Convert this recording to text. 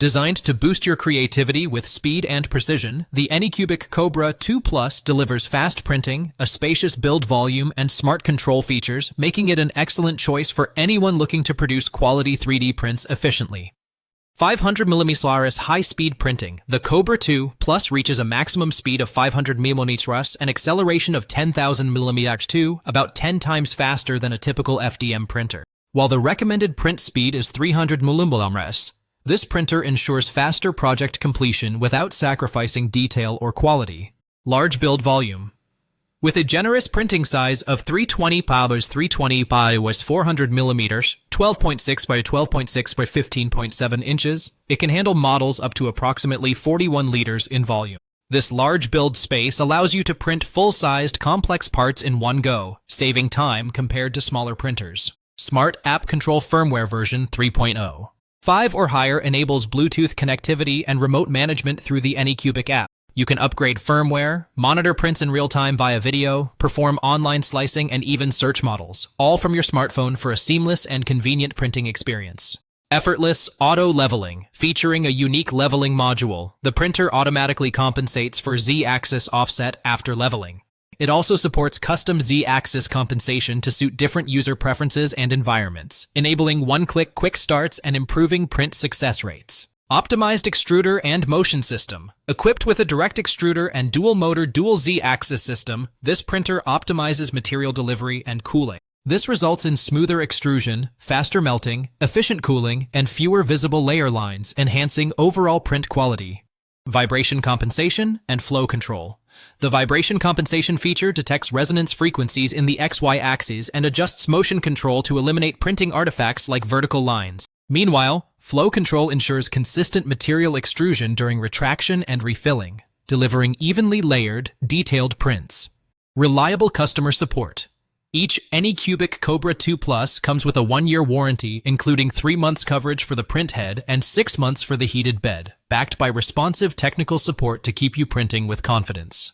Designed to boost your creativity with speed and precision, the Anycubic Kobra 2 Plus delivers fast printing, a spacious build volume, and smart control features, making it an excellent choice for anyone looking to produce quality 3D prints efficiently. 500mm high-speed printing. The Kobra 2 Plus reaches a maximum speed of 500mm and acceleration of 10,000mm, about 10 times faster than a typical FDM printer. While the recommended print speed is 300mm, this printer ensures faster project completion without sacrificing detail or quality. Large build volume. With a generous printing size of 320 by 320 by 400mm, 12.6 by 12.6 by 15.7 inches, it can handle models up to approximately 41 liters in volume. This large build space allows you to print full-sized, complex parts in one go, saving time compared to smaller printers. Smart App Control Firmware version 3.0. 5 or higher enables Bluetooth connectivity and remote management through the Anycubic app. You can upgrade firmware, monitor prints in real time via video, perform online slicing, and even search models, all from your smartphone for a seamless and convenient printing experience. Effortless auto leveling. Featuring a unique leveling module, the printer automatically compensates for Z-axis offset after leveling. It also supports custom Z-axis compensation to suit different user preferences and environments, enabling one-click quick starts and improving print success rates. Optimized extruder and motion system. Equipped with a direct extruder and dual-motor dual Z-axis system, this printer optimizes material delivery and cooling. This results in smoother extrusion, faster melting, efficient cooling, and fewer visible layer lines, enhancing overall print quality. Vibration compensation and flow control. The vibration compensation feature detects resonance frequencies in the XY axes and adjusts motion control to eliminate printing artifacts like vertical lines. Meanwhile, flow control ensures consistent material extrusion during retraction and refilling, delivering evenly layered, detailed prints. Reliable customer support. Each Anycubic Kobra 2 Plus comes with a 1-year warranty, including 3 months coverage for the print head and 6 months for the heated bed, backed by responsive technical support to keep you printing with confidence.